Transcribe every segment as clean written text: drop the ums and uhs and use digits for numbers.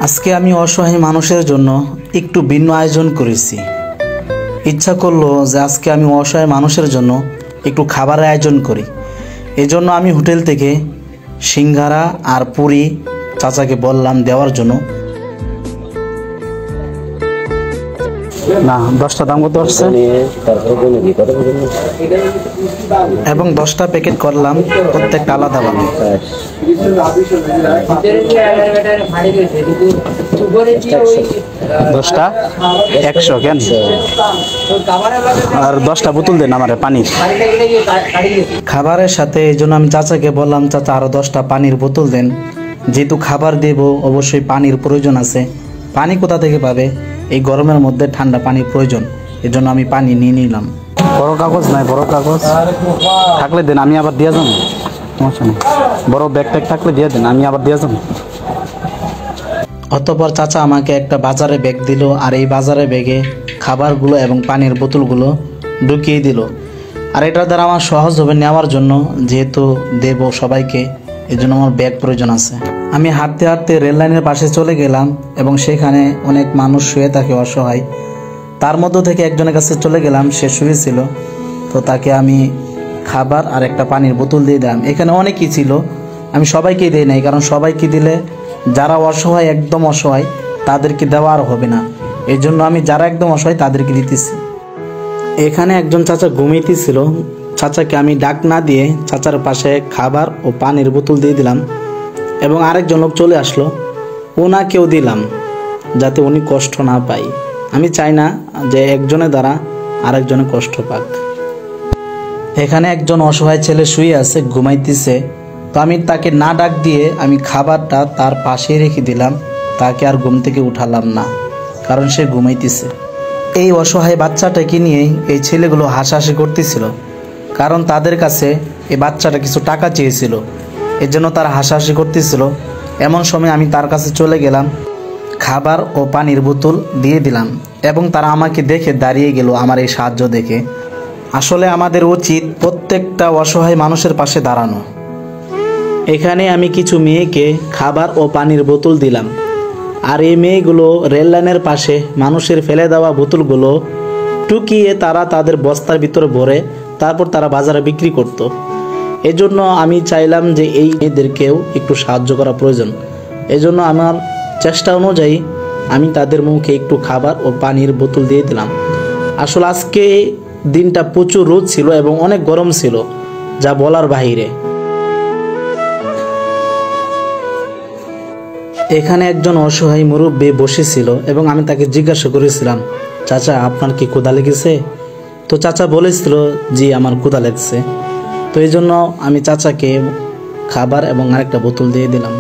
আজকে আমি অসহায় মানুষের জন্য একটু ভিন্ন আয়োজন করেছি। ইচ্ছা করলো যে আজকে আমি অসহায় মানুষের জন্য একটু খাবারের আয়োজন করি। এজন্য আমি হোটেল থেকে সিঙ্গারা আর পুরি চাচাকে বললাম দেওয়ার জন্য। না 10টা দাম কত আসছে এবং 10টা প্যাকেট করলাম প্রত্যেকটা আলাদা ভাবে। 10টা 100 কেন আর 10টা বোতল দেন আমার পানির খাবারের সাথে। এই জন্য আমি চাচাকে বললাম চাচা আরো 10টা পানির বোতল দেন, যেহেতু খাবার দেব অবশ্যই পানির প্রয়োজন আছে। পানি কোথা থেকে পাবে? এই গরমের মধ্যে ঠান্ডা পানির প্রয়োজন, এই জন্য আমি পানি নিয়ে নিলাম। বড় কাগজ নাই, বড় কাগজ থাকলে দেন, আমি আবার দিয়ে যাবো। সমস্যা নেই, বড় ব্যাগ ট্যাগ থাকলে দিয়ে দেন, আমি আবার দিয়ে যাবো। অতঃপর চাচা আমাকে একটা বাজারে ব্যাগ দিল, আর এই বাজারে ব্যাগে খাবারগুলো এবং পানির বোতলগুলো ঢুকিয়ে দিল। আর এটার দ্বারা আমার সহজ হবে নেওয়ার জন্য, যেহেতু দেব সবাইকে, এই জন্য আমার ব্যাগ প্রয়োজন আছে। আমি হাঁটতে হাঁটতে রেল লাইনের পাশে চলে গেলাম এবং সেখানে অনেক মানুষ শুয়ে থাকে অসহায়। তার মধ্য থেকে একজনের কাছে চলে গেলাম, সে শুয়েছিল। তো তাকে আমি খাবার আর একটা পানির বোতল দিয়ে দিলাম। এখানে অনেকই ছিল, আমি সবাইকে দিই নাই, কারণ সবাইকে দিলে যারা অসহায় একদম অসহায় তাদেরকে দেওয়া আর হবে না। এই জন্য আমি যারা একদম অসহায় তাদেরকে দিতেছি। এখানে একজন চাচা ঘুমাইতেছিল, চাচাকে আমি ডাক না দিয়ে চাচার পাশে খাবার ও পানির বোতল দিয়ে দিলাম এবং আরেকজন লোক চলে আসলো, ওনাকেও দিলাম যাতে উনি কষ্ট না পায়। আমি চাই না যে একজনের দ্বারা আরেকজনে কষ্ট পাক। এখানে একজন অসহায় ছেলে শুয়ে আছে, ঘুমাইতেছে। তো আমি তাকে না ডাক দিয়ে আমি খাবারটা তার পাশে রেখে দিলাম, তাকে আর ঘুম থেকে উঠালাম না, কারণ সে ঘুমাইতেছে। এই অসহায় বাচ্চাটাকে নিয়ে এই ছেলেগুলো হাসাহাসি করতেছিল, কারণ তাদের কাছে এই বাচ্চাটা কিছু টাকা চেয়েছিল, এর জন্য তারা হাসাহাসি করতেছিল। এমন সময় আমি তার কাছে চলে গেলাম, খাবার ও পানির বোতল দিয়ে দিলাম এবং তারা আমাকে দেখে দাঁড়িয়ে গেল আমার এই সাহায্য দেখে। আসলে আমাদের উচিত প্রত্যেকটা অসহায় মানুষের পাশে দাঁড়ানো। এখানে আমি কিছু মেয়েকে খাবার ও পানির বোতল দিলাম, আর এই মেয়েগুলো রেল লাইনের পাশে মানুষের ফেলে দেওয়া বোতলগুলো টুকিয়ে তারা তাদের বস্তার ভিতরে ভরে তারপর তারা বাজারে বিক্রি করত। এজন্য আমি চাইলাম যে এই মেয়েদেরকেও একটু সাহায্য করা প্রয়োজন। এজন্য আমার চেষ্টা অনুযায়ী আমি তাদের মুখে একটু খাবার ও পানির বোতল দিয়ে দিলাম। আসলে আজকে দিনটা প্রচুর রোদ ছিল এবং অনেক গরম ছিল, যা বলার বাহিরে। এখানে একজন অসহায় মুরব্বী বসেছিল এবং আমি তাকে জিজ্ঞাসা করেছিলাম, চাচা আপনার কি ক্ষুধা লেগেছে? তো চাচা বলেছিল জি আমার ক্ষুধা লেগেছে। তো এই জন্য আমি চাচাকে খাবার এবং আরেকটা বোতল দিয়ে দিলাম।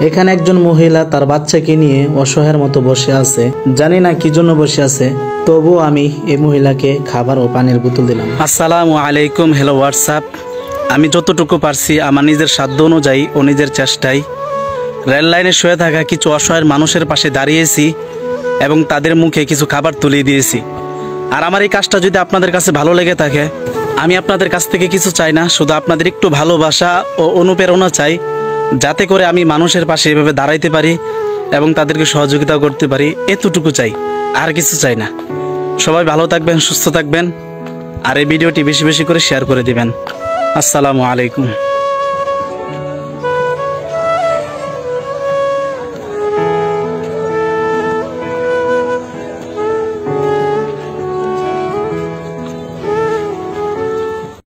এখানে একজন মহিলা তার বাচ্চাকে নিয়ে অসহায়ের মতো বসে আছে, জানি না কি জন্য বসে আছে, তবুও আমি এই মহিলাকে খাবার ও পানির বোতল দিলাম। আসসালামু আলাইকুম, হ্যালো হোয়াটসঅ্যাপ। আমি যতটুকু পারছি আমার নিজের সাধ্য অনুযায়ী ও নিজের চেষ্টায় রেল লাইনে শুয়ে থাকা কিছু অসহায় মানুষের পাশে দাঁড়িয়েছি এবং তাদের মুখে কিছু খাবার তুলে দিয়েছি। আর আমার এই কাজটা যদি আপনাদের কাছে ভালো লেগে থাকে, আমি আপনাদের কাছ থেকে কিছু চাই না, শুধু আপনাদের একটু ভালোবাসা ও অনুপ্রেরণা চাই, যাতে করে আমি মানুষের পাশে এভাবে দাঁড়াইতে পারি এবং তাদেরকে সহযোগিতা করতে পারি। এতটুকু চাই, আর কিছু চাই না। সবাই ভালো থাকবেন, সুস্থ থাকবেন, আর এই ভিডিওটি বেশি বেশি করে শেয়ার করে দিবেন। আসসালামু আলাইকুম।